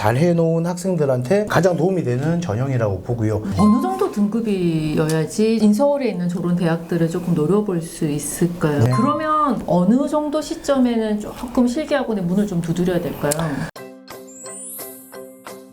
잘 해놓은 학생들한테 가장 도움이 되는 전형이라고 보고요. 어느 정도 등급이어야지 인서울에 있는 저런 대학들을 조금 노려볼 수 있을까요? 네. 그러면 어느 정도 시점에는 조금 실기학원의 문을 좀 두드려야 될까요?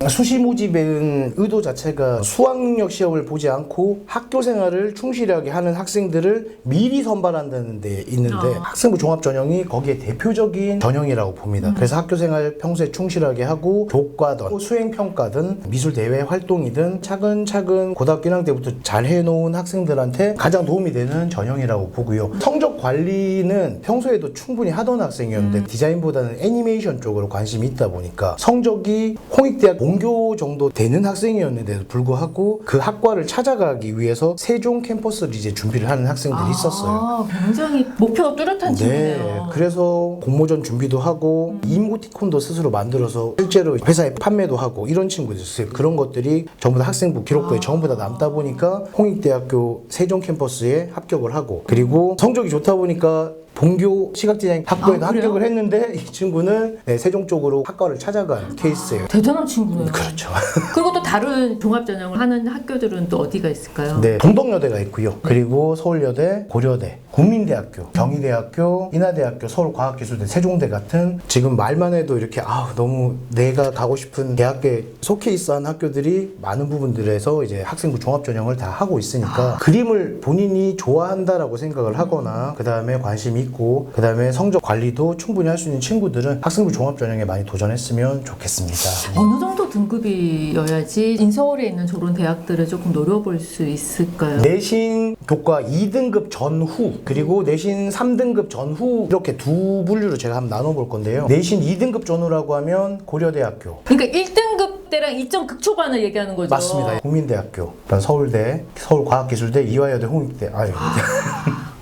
수시 모집의 의도 자체가 수학 능력 시험을 보지 않고 학교 생활을 충실하게 하는 학생들을 미리 선발한다는 데 있는데 학생부 종합 전형이 거기에 대표적인 전형이라고 봅니다. 그래서 학교 생활 평소에 충실하게 하고 교과든 수행 평가든 미술 대회 활동이든 차근차근 고등학교 1학년 때부터 잘 해놓은 학생들한테 가장 도움이 되는 전형이라고 보고요. 성적 관리는 평소에도 충분히 하던 학생이었는데 디자인보다는 애니메이션 쪽으로 관심이 있다 보니까 성적이 홍익대학 본교 정도 되는 학생이었는데도 불구하고 그 학과를 찾아가기 위해서 세종 캠퍼스를 이제 준비를 하는 학생들이 있었어요. 굉장히 목표가 뚜렷한 친구네요. 네, 그래서 공모전 준비도 하고 이모티콘도 스스로 만들어서 실제로 회사에 판매도 하고 이런 친구들이 있어요. 그런 것들이 전부 다 학생부 기록부에 전부 다 남다 보니까 홍익대학교 세종 캠퍼스에 합격을 하고 그리고 성적이 좋다 보니까 본교 시각디자인 학부에도 합격을 했는데 이 친구는 세종 쪽으로 학과를 찾아간 케이스예요. 대단한 친구네요. 그렇죠. 그리고 또 다른 종합전형을 하는 학교들은 또 어디가 있을까요? 네, 동덕여대가 있고요. 그리고 서울여대, 고려대, 국민대학교, 경희대학교, 인하대학교, 서울과학기술대, 세종대 같은 지금 말만 해도 이렇게 너무 내가 가고 싶은 대학교에 속해 있어한 학교들이 많은 부분들에서 이제 학생부 종합전형을 다 하고 있으니까 그림을 본인이 좋아한다라고 생각을 하거나 그 다음에 관심이 있고 그 다음에 성적 관리도 충분히 할 수 있는 친구들은 학생부 종합전형에 많이 도전했으면 좋겠습니다. 어느 정도 등급이어야지 인서울에 있는 저런 대학들을 조금 노려볼 수 있을까요? 내신 교과 2등급 전후 그리고 내신 3등급 전후 이렇게 두 분류로 제가 한번 나눠볼 건데요. 내신 2등급 전후라고 하면 고려대학교 그러니까 1등급 때랑 2점 극초반을 얘기하는 거죠. 맞습니다. 국민대학교, 서울대, 서울과학기술대, 이화여대, 홍익대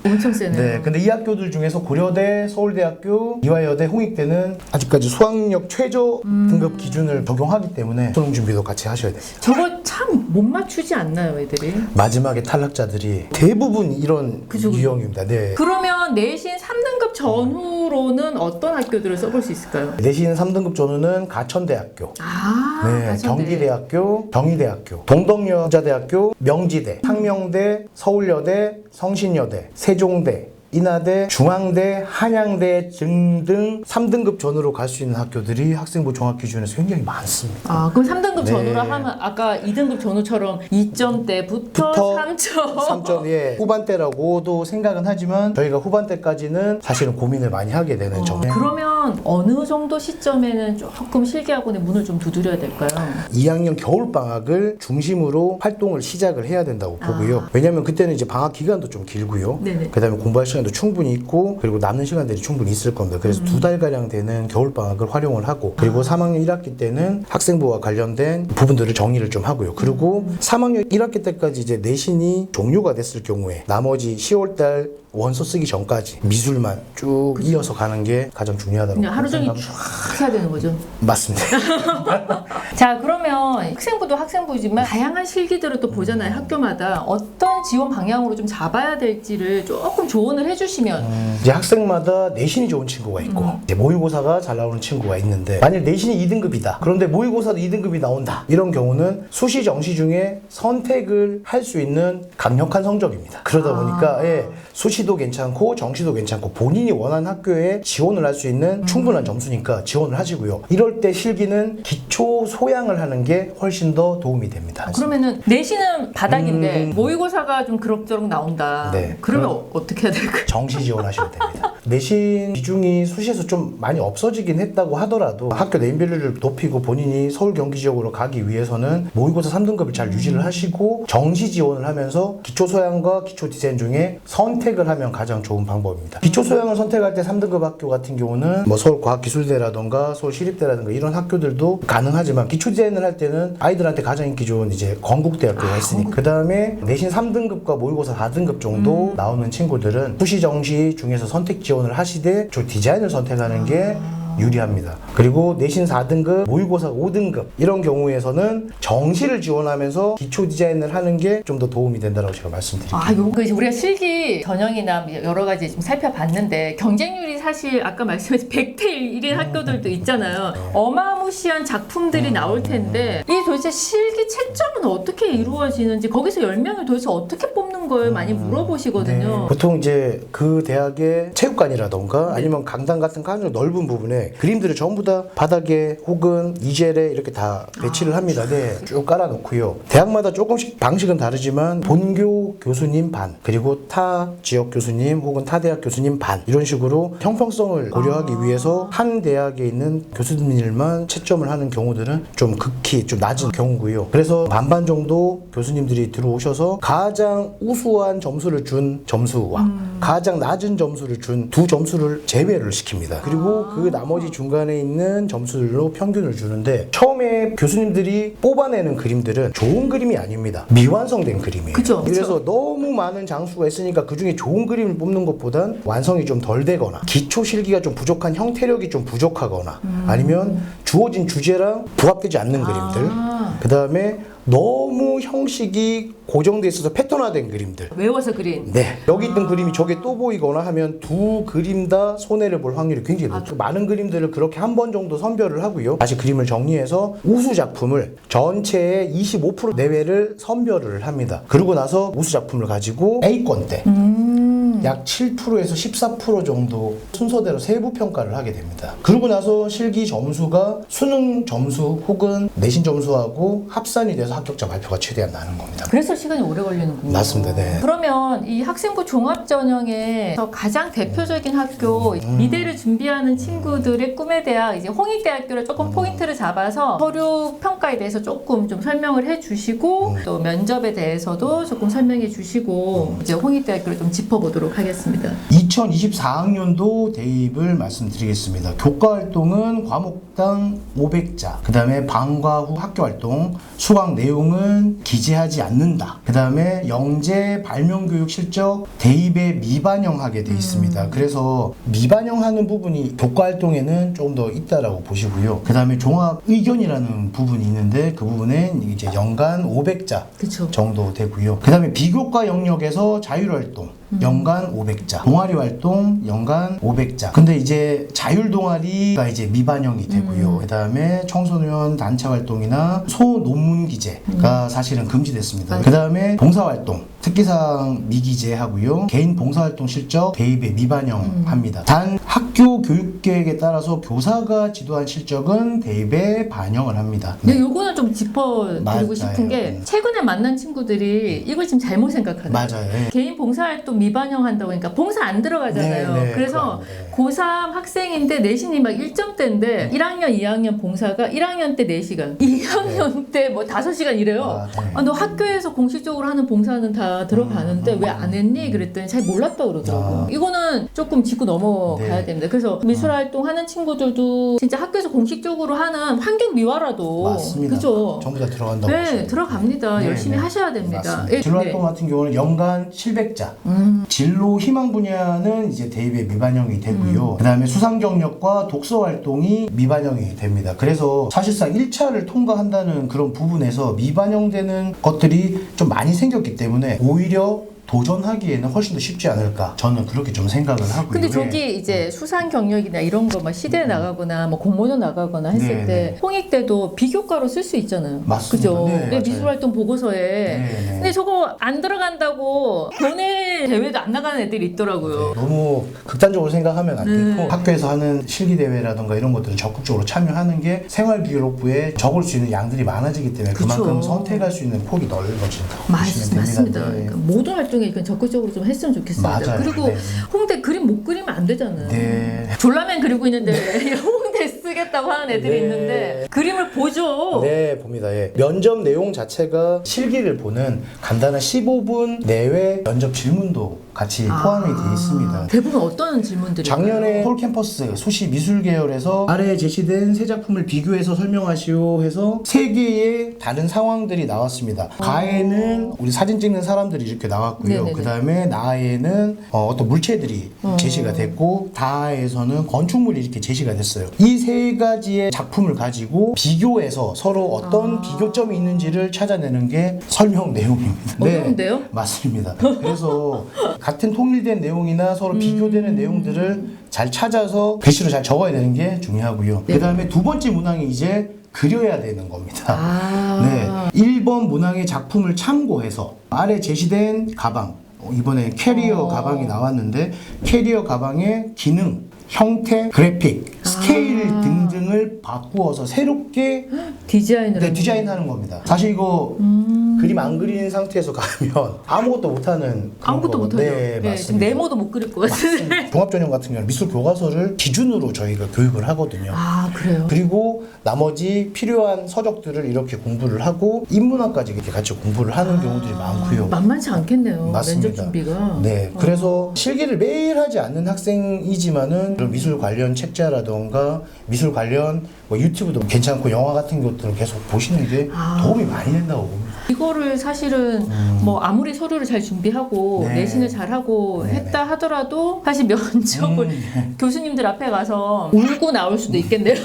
엄청 세네요. 네, 근데 이 학교들 중에서 고려대, 서울대학교, 이화여대, 홍익대는 아직까지 수학력 최저 등급 기준을 적용하기 때문에 수능 준비도 같이 하셔야 됩니다. 저거 참 못 맞추지 않나요, 애들이? 마지막에 탈락자들이 대부분 이런 유형입니다. 네. 그러면 내신 3등급 전후로는 어떤 학교들을 써볼 수 있을까요? 내신 3등급 전후는 가천대학교, 네, 가천대. 경기대학교, 경희대학교, 동덕여자대학교, 명지대, 상명대, 서울여대, 성신여대, 세종대, 인하대, 중앙대, 한양대 등등 3등급 전후로 갈 수 있는 학교들이 학생부 종합 기준에서 굉장히 많습니다. 그럼 3등급 네. 전후라 하면 아까 2등급 전후처럼 2점대부터 3점. 3점, 예. 후반대라고도 생각은 하지만 저희가 후반대까지는 사실은 고민을 많이 하게 되는 점. 그러면 어느 정도 시점에는 조금 실기학원의 문을 좀 두드려야 될까요? 2학년 겨울방학을 중심으로 활동을 시작을 해야 된다고 보고요. 왜냐하면 그때는 이제 방학 기간도 좀 길고요. 네네. 그 다음에 공부할 시간도 충분히 있고 그리고 남는 시간들이 충분히 있을 겁니다. 그래서 2달가량 되는 겨울방학을 활용을 하고 그리고 3학년 1학기 때는 학생부와 관련된 부분들을 정리를 좀 하고요. 그리고 3학년 1학기 때까지 이제 내신이 종료가 됐을 경우에 나머지 10월달 원서 쓰기 전까지 미술만 쭉 이어서 가는 게 가장 중요하다고 그냥 하루 종일 생각합니다. 쭉 해야 되는 거죠. 맞습니다. 자, 그러면 학생부도 학생부지만 다양한 실기들을 또 보잖아요. 학교마다 어떤 지원 방향으로 좀 잡아야 될지를 조금 조언을 해주시면. 이제 학생마다 내신이 좋은 친구가 있고 이제 모의고사가 잘 나오는 친구가 있는데 만약 내신이 2등급이다. 그런데 모의고사도 2등급이 나온다. 이런 경우는 수시, 정시 중에 선택을 할 수 있는 강력한 성적입니다. 그러다 보니까 수시도 괜찮고 정시도 괜찮고 본인이 원하는 학교에 지원을 할 수 있는 충분한 점수니까 지원을 하시고요. 이럴 때 실기는 기초 소양을 하는 게 훨씬 더 도움이 됩니다. 그러면은 내신은 바닥인데 모의고사가 좀 그럭저럭 나온다. 네. 그러면 어떻게 해야 될까요? 정시 지원하셔야 됩니다. 내신 비중이 수시에서 좀 많이 없어지긴 했다고 하더라도 학교 네임밸류를 높이고 본인이 서울 경기 지역으로 가기 위해서는 모의고사 3등급을 잘 유지를 하시고 정시 지원을 하면서 기초 소양과 기초 디자인 중에 선택을 하면 가장 좋은 방법입니다. 기초 소양을 선택할 때 3등급 학교 같은 경우는 뭐 서울과학기술대라던가 서울시립대라던가 이런 학교들도 가능하지만 기초 디자인을 할 때는 아이들한테 가장 인기 좋은 이제 건국대학교가 있으니까 그 다음에 내신 3등급과 모의고사 4등급 정도 나오는 친구들은 수시 정시 중에서 선택 지원을 하시되 저 디자인을 선택하는 게 유리합니다. 그리고 내신 4등급, 모의고사 5등급 이런 경우에서는 정시를 지원하면서 기초 디자인을 하는 게 좀 더 도움이 된다고 제가 말씀드릴게요. 요거 이제 우리가 실기 전형이나 여러 가지 좀 살펴봤는데 경쟁률이 사실 아까 말씀하신 100대 1인 학교들도 있잖아요. 어마무시한 작품들이 나올 텐데 이 도대체 실기 채점은 어떻게 이루어지는지 거기서 10명을 도대체 어떻게 뽑는 걸 많이 물어보시거든요. 네. 보통 이제 그 대학의 체육관이라던가 아니면 강당 같은 아주 넓은 부분에 그림들을 전부 다 바닥에 혹은 이젤에 이렇게 다 배치를 합니다. 네, 쭉 깔아놓고요. 대학마다 조금씩 방식은 다르지만 본교 교수님 반 그리고 타 지역 교수님 혹은 타 대학 교수님 반 이런 식으로 형평성을 고려하기 위해서 한 대학에 있는 교수님들만 채점을 하는 경우들은 좀 극히 좀 낮은 경우고요. 그래서 반반 정도 교수님들이 들어오셔서 가장 우수한 점수를 준 점수와 가장 낮은 점수를 준 두 점수를 제외를 시킵니다. 그리고 그 나머지 중간에 있는 점수들로 평균을 주는데 처음에 교수님들이 뽑아내는 그림들은 좋은 그림이 아닙니다. 미완성된 그림이에요. 그쵸, 그래서 너무 많은 장수가 있으니까 그 중에 좋은 그림을 뽑는 것보단 완성이 좀 덜 되거나 기초 실기가 좀 부족한 형태력이 좀 부족하거나 아니면 주어진 주제랑 부합되지 않는 그림들 그 다음에 너무 형식이 고정돼 있어서 패턴화된 그림들 외워서 그린. 네, 여기 있던 그림이 저게 또 보이거나 하면 두 그림 다 손해를 볼 확률이 굉장히 높죠. 많은 그림들을 그렇게 한 번 정도 선별을 하고요. 다시 그림을 정리해서 우수 작품을 전체의 25% 내외를 선별을 합니다. 그러고 나서 우수 작품을 가지고 A권 때 약 7%에서 14% 정도 순서대로 세부 평가를 하게 됩니다. 그러고 나서 실기 점수가 수능 점수 혹은 내신 점수하고 합산이 돼서 합격자 발표가 최대한 나는 겁니다. 그래서 시간이 오래 걸리는군요. 맞습니다. 네. 그러면 이 학생부 종합전형에서 가장 대표적인 학교 미대를 준비하는 친구들의 꿈의 대학 이제 홍익대학교를 조금 포인트를 잡아서 서류 평가에 대해서 조금 좀 설명을 해주시고 또 면접에 대해서도 조금 설명해 주시고 이제 홍익대학교를 좀 짚어보도록 하겠습니다. 2024학년도 대입을 말씀드리겠습니다. 교과활동은 과목당 500자, 그 다음에 방과 후 학교활동, 수강 내용은 기재하지 않는다. 그 다음에 영재 발명교육 실적 대입에 미반영하게 돼 있습니다. 그래서 미반영하는 부분이 교과활동에는 좀 더 있다라고 보시고요. 그 다음에 종합 의견이라는 부분이 있는데 그 부분엔 이제 연간 500자 그쵸. 정도 되고요. 그 다음에 비교과 영역에서 자율활동 연간 500자, 동아리 활동 연간 500자. 근데 이제 자율 동아리가 이제 미반영이 되고요. 그다음에 청소년 단체 활동이나 소논문 기재가 사실은 금지됐습니다. 그다음에 봉사 활동 특기사항 미기재하고요. 개인 봉사 활동 실적 대입에 미반영합니다. 단 학교 교육 계획에 따라서 교사가 지도한 실적은 대입에 반영을 합니다. 근데 요거는 좀 짚어드리고 맞아요. 싶은 게 최근에 만난 친구들이 이걸 지금 잘못 생각하는 거예요. 맞아요. 네. 개인 봉사활동 미반영한다고 하니까 봉사 안 들어가잖아요. 네, 네, 그래서 네. 고3 학생인데 내신이 막 1점대인데 1학년, 2학년 봉사가 1학년 때 4시간, 2학년 때 뭐 5시간 이래요. 네. 너 학교에서 공식적으로 하는 봉사는 다 들어가는데 왜 안 했니? 그랬더니 잘 몰랐다고 그러더라고요. 이거는 조금 짚고 넘어가야 네. 됩니다. 그래서 미술활동 하는 친구들도 진짜 학교에서 공식적으로 하는 환경 미화라도 맞습니다. 그죠? 전부 다 들어간다고 네, 보시면 들어갑니다. 네, 열심히 네. 하셔야 됩니다. 맞습니다. 예, 진로활동 네. 같은 경우는 연간 700자. 진로 희망 분야는 이제 대입에 미반영이 되고요. 그다음에 수상 경력과 독서 활동이 미반영이 됩니다. 그래서 사실상 1차를 통과한다는 그런 부분에서 미반영되는 것들이 좀 많이 생겼기 때문에 오히려 도전하기에는 훨씬 더 쉽지 않을까 저는 그렇게 좀 생각을 하고요. 근데 네. 저기 이제 수상 경력이나 이런 거 막 시대에 나가거나 뭐 공모전 나가거나 했을 네, 때 네. 홍익 때도 비교과로 쓸 수 있잖아요. 맞습니다. 그죠? 네, 맞아요. 미술활동 보고서에. 네, 네. 근데 저거 안 들어간다고 교내 대회도 안 나가는 애들이 있더라고요. 너무 극단적으로 생각하면 안 되고 네. 학교에서 하는 실기대회라든가 이런 것들은 적극적으로 참여하는 게 생활기록부에 적을 수 있는 양들이 많아지기 때문에 그쵸. 그만큼 선택할 수 있는 폭이 넓어진다고 보시면 됩니다. 맞습니다. 네. 그러니까 모든 활동에 그냥 적극적으로 좀 했으면 좋겠습니다. 맞아요. 그리고 네. 홍대 그림 못 그리면 안 되잖아요. 네. 졸라맨 그리고 있는데 홍대 쓰겠다 모르겠다고 하는 애들이 네. 있는데 그림을 보죠. 네, 봅니다. 예. 면접 내용 자체가 실기를 보는 간단한 15분 내외 면접 질문도 같이 포함이 되어 있습니다. 대부분 어떤 질문들이 작년에 서울 캠퍼스 수시 미술 계열에서 아래에 제시된 세 작품을 비교해서 설명하시오 해서 세 개의 다른 상황들이 나왔습니다. 가에는 우리 사진 찍는 사람들이 이렇게 나왔고요. 네네네. 그 다음에 나에는 어떤 물체들이 제시가 됐고 다에서는 건축물이 이렇게 제시가 됐어요. 이 세 가지의 작품을 가지고 비교해서 서로 어떤 비교점이 있는지를 찾아내는 게 설명 내용입니다. 어려운데요? 네, 맞습니다. 그래서 같은 통일된 내용이나 서로 비교되는 내용들을 잘 찾아서 글씨로 잘 적어야 되는 게 중요하고요. 네. 그 다음에 두 번째 문항이 이제 그려야 되는 겁니다. 네. 1번 문항의 작품을 참고해서 아래 제시된 가방, 이번에 캐리어 가방이 나왔는데 캐리어 가방의 기능, 형태, 그래픽, 스케일 등등을 바꾸어서 새롭게 디자인하는 겁니다. 사실 이거 그림 안 그리는 상태에서 가면 아무것도 못하는 아무것도 못하죠. 네, 네, 지금 네모도 못 그릴 것 같은데. 종합전형 같은 경우는 미술 교과서를 기준으로 저희가 교육을 하거든요. 아, 그래요? 그리고 나머지 필요한 서적들을 이렇게 공부를 하고 인문학까지 이렇게 같이 공부를 하는 경우들이 많고요. 만만치 않겠네요. 맞습니다. 면접 준비가. 네, 그래서 실기를 매일 하지 않는 학생이지만은 그런 미술 관련 책자라던가 미술 관련 뭐 유튜브도 괜찮고 영화 같은 것들을 계속 보시는 게 도움이 많이 된다고 봅니다. 이거를 사실은 뭐 아무리 서류를 잘 준비하고 네. 내신을 잘하고 네네. 했다 하더라도 사실 면접을 교수님들 앞에 가서 울고 나올 수도 있겠네요.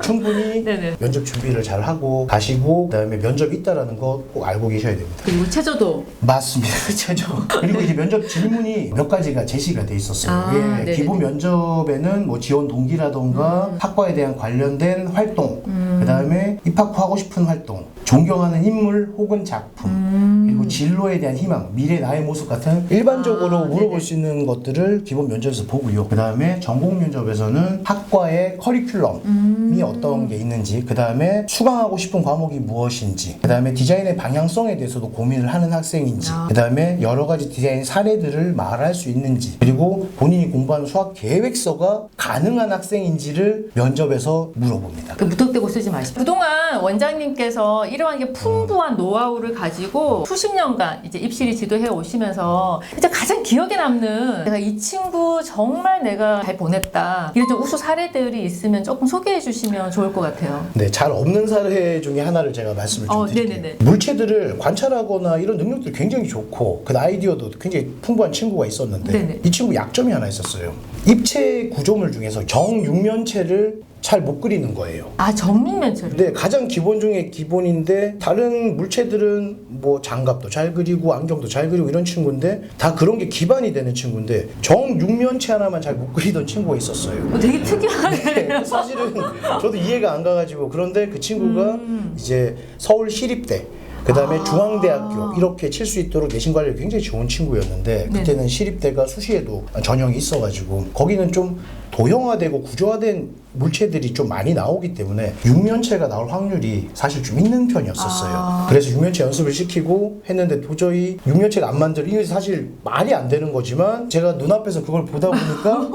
충분히 네네. 면접 준비를 잘 하고 가시고 그다음에 면접이 있다라는 거 꼭 알고 계셔야 됩니다. 그리고 체저도 맞습니다. 최저. 그리고 이제 면접 질문이 몇 가지가 제시가 돼 있었어요. 네네네. 기본 면접에는 뭐 지원 동기라던가 학과에 대한 관련된 활동, 그 다음에 입학 후 하고 싶은 활동, 존경하는 인물 혹은 작품, 그리고 진로에 대한 희망, 미래 나의 모습 같은 일반적으로 물어볼 네네. 수 있는 것들을 기본 면접에서 보고요. 그 다음에 전공 면접에서는 학과의 커리큘럼이 어떤 게 있는지, 그 다음에 수강하고 싶은 과목이 무엇인지, 그 다음에 디자인의 방향성에 대해서도 고민을 하는 학생인지, 그 다음에 여러 가지 디자인 사례들을 말할 수 있는지, 그리고 본인이 공부하는 수학 계획서가 가능한 학생인지를 면접에서 물어봅니다. 무턱대고 쓰지 마시고 그동안 원장님께서 이러한 게 풍부한 노하우를 가지고 수십 년간 이제 입시를 지도해 오시면서 이제 가장 기억에 남는 내가 이 친구 정말 내가 잘 보냈다 이런 좀 우수 사례들이 있으면 조금 소개해 주시면 좋을 것 같아요. 네, 잘 없는 사례 중에 하나를 제가 말씀을 좀 드릴게요. 네네네. 물체들을 관찰하거나 이런 능력들이 굉장히 좋고 그 아이디어도 굉장히 풍부한 친구가 있었는데 네네. 이 친구 약점이 하나 있었어요. 입체 구조물 중에서 정육면체를 잘 못 그리는 거예요. 아, 정밀면체를. 네, 가장 기본 중에 기본인데 다른 물체들은 뭐 장갑도 잘 그리고 안경도 잘 그리고 이런 친구인데 다 그런 게 기반이 되는 친구인데 정육면체 하나만 잘 못 그리던 친구가 있었어요. 되게 특이하네. 네, 사실은 저도 이해가 안 가가지고 그런데 그 친구가 이제 서울 시립대 그 다음에 중앙대학교 이렇게 칠 수 있도록 내신 관리가 굉장히 좋은 친구였는데 그때는 시립대가 수시에도 전형이 있어가지고 거기는 좀 도형화되고 구조화된 물체들이 좀 많이 나오기 때문에 육면체가 나올 확률이 사실 좀 있는 편이었었어요. 그래서 육면체 연습을 시키고 했는데 도저히 육면체가 안 만들어. 이게 사실 말이 안 되는 거지만 제가 눈앞에서 그걸 보다 보니까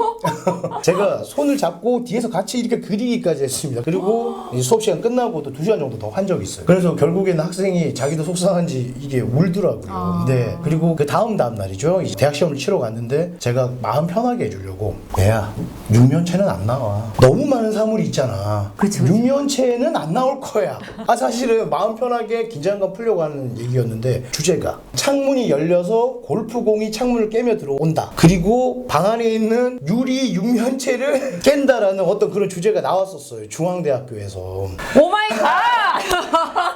제가 손을 잡고 뒤에서 같이 이렇게 그리기까지 했습니다. 그리고 이제 수업 시간 끝나고도 2시간 정도 더 한 적이 있어요. 그래서 결국에는 학생이 자기도 속상한지 이게 울더라고요. 네. 그리고 그 다음 날이죠. 이제 대학 시험을 치러 갔는데 제가 마음 편하게 해주려고 얘야 육면체는 안 나와. 너무 많은 사물이 있잖아. 그치. 육면체는 안 나올 거야. 사실은 마음 편하게 긴장감 풀려고 하는 얘기였는데 주제가 창문이 열려서 골프공이 창문을 깨며 들어온다. 그리고 방 안에 있는 유리 육면체를 깬다라는 어떤 그런 주제가 나왔었어요. 중앙대학교에서. 오마이 갓!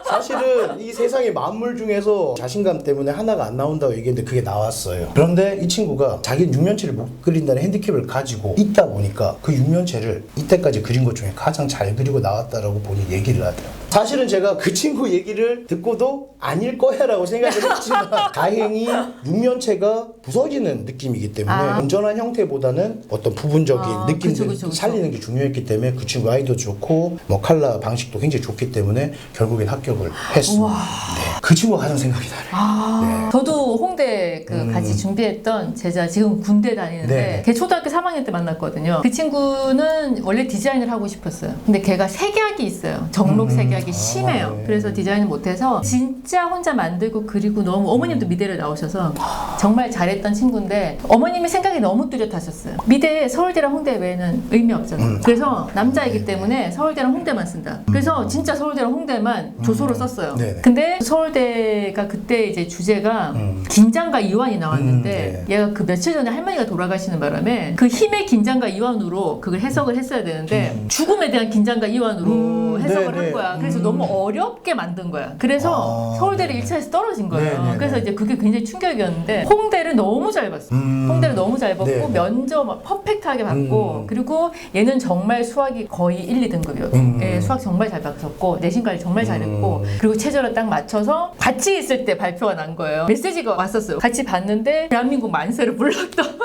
사실은 이 세상의 만물 중에서 자신감 때문에 하나가 안 나온다고 얘기했는데 그게 나왔어요. 그런데 이 친구가 자기 육면체를 못 그린다는 핸디캡을 가지고 있다 보니까 그 육면체를 이때까지 그린 것 중에 가장 잘 그리고 나왔다라고 본인이 얘기를 하더라고요. 사실은 제가 그 친구 얘기를 듣고도 아닐 거야 라고 생각을 했지만 다행히 육면체가 부서지는 느낌이기 때문에 온전한 형태보다는 어떤 부분적인 느낌들 그쵸. 살리는 게 중요했기 때문에 그 친구 아이도 좋고 뭐 컬러 방식도 굉장히 좋기 때문에 결국엔 합격을 했습니다. 네. 그 친구가 가장 생각이 나네요. 저도 홍대 같이 준비했던 제자 지금 군대 다니는데 네. 걔 초등학교 3학년 때 만났거든요. 그 친구는 원래 디자인을 하고 싶었어요. 근데 걔가 색약이 있어요. 정록 색약이 심해요. 네. 그래서 디자인을 못해서 진짜 혼자 만들고 그리고 너무 어머님도 미대를 나오셔서 정말 잘했던 친구인데 어머님의 생각이 너무 뚜렷하셨어요. 미대 서울대랑 홍대 외에는 의미 없잖아요. 그래서 남자이기 때문에 서울대랑 홍대만 쓴다. 그래서 진짜 서울대랑 홍대만 조소로 썼어요. 네네. 근데 서울대가 그때 이제 주제가 긴장과 이완이 나왔는데 얘가 그 며칠 전에 할머니가 돌아가시는 바람에 그 힘의 긴장과 이완으로 그걸 해석을 했어야 되는데 죽음에 대한 긴장과 이완으로 해석을 네네. 한 거야. 그래서 너무 어렵게 만든 거야. 그래서 서울대를 1차에서 떨어진 거예요. 네네네. 그래서 이제 그게 굉장히 충격이었는데 홍대를 너무 잘 봤어. 홍대를 너무 잘 봤고 네네. 면접 막 퍼펙트하게 봤고 그리고 얘는 정말 수학이 거의 1, 2등급이었고 예, 수학 정말 잘 봤었고 내신 관리 정말 잘했고 그리고 체제를 딱 맞춰서 같이 있을 때 발표가 난 거예요. 메시지가 왔었어요. 같이 봤는데 대한민국 만세를 불렀던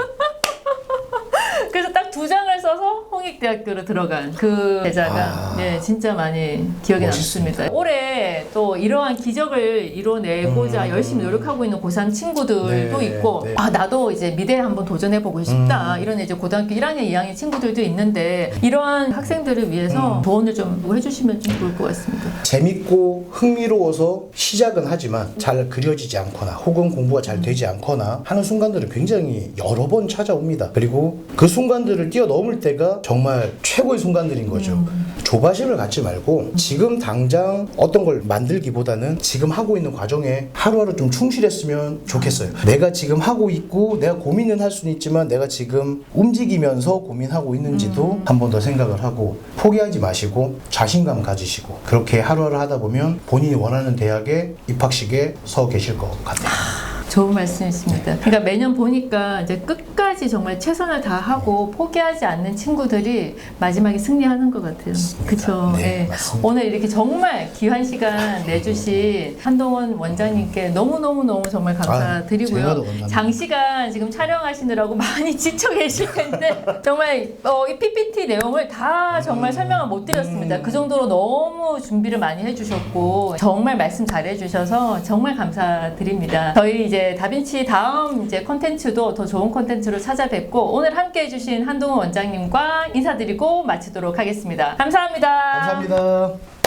그래서 딱 2장을 써서 홍익대학교로 들어간 그 제자가 네, 진짜 많이 기억에 멋있습니다. 남습니다. 올해 또 이러한 기적을 이뤄내고자 열심히 노력하고 있는 고3 친구들도 네, 있고 네. 나도 이제 미대에 한번 도전해보고 싶다 이런 이제 고등학교 1학년, 2학년 친구들도 있는데 이러한 학생들을 위해서 조언을 좀 해주시면 좀 좋을 것 같습니다. 재밌고 흥미로워서 시작은 하지만 잘 그려지지 않거나 혹은 공부가 잘 되지 않거나 하는 순간들은 굉장히 여러 번 찾아옵니다. 그리고 그 순간들을 뛰어넘을 때가 정말 최고의 순간들인 거죠. 조바심을 갖지 말고 지금 당장 어떤 걸 만들기보다는 지금 하고 있는 과정에 하루하루 좀 충실했으면 좋겠어요. 내가 지금 하고 있고 내가 고민은 할 수는 있지만 내가 지금 움직이면서 고민하고 있는지도 한 번 더 생각을 하고 포기하지 마시고 자신감 가지시고 그렇게 하루하루 하다 보면 본인이 원하는 대학에 입학식에 서 계실 것 같아요. 좋은 말씀이십니다. 그러니까 매년 보니까 이제 끝까지 정말 최선을 다하고 포기하지 않는 친구들이 마지막에 승리하는 것 같아요. 그렇죠. 네, 예. 맞습니다. 오늘 이렇게 정말 귀한 시간 내주신 한동원 원장님께 너무 정말 제가 감사드리고요. 더 감사합니다. 장시간 지금 촬영하시느라고 많이 지쳐 계실 텐데 정말 이 PPT 내용을 다 정말 설명을 못 드렸습니다. 그 정도로 너무 준비를 많이 해주셨고 정말 말씀 잘해주셔서 정말 감사드립니다. 저희 이제 다빈치 다음 이제 콘텐츠도 더 좋은 콘텐츠로 찾아뵙고 오늘 함께 해주신 한동훈 원장님과 인사드리고 마치도록 하겠습니다. 감사합니다. 감사합니다.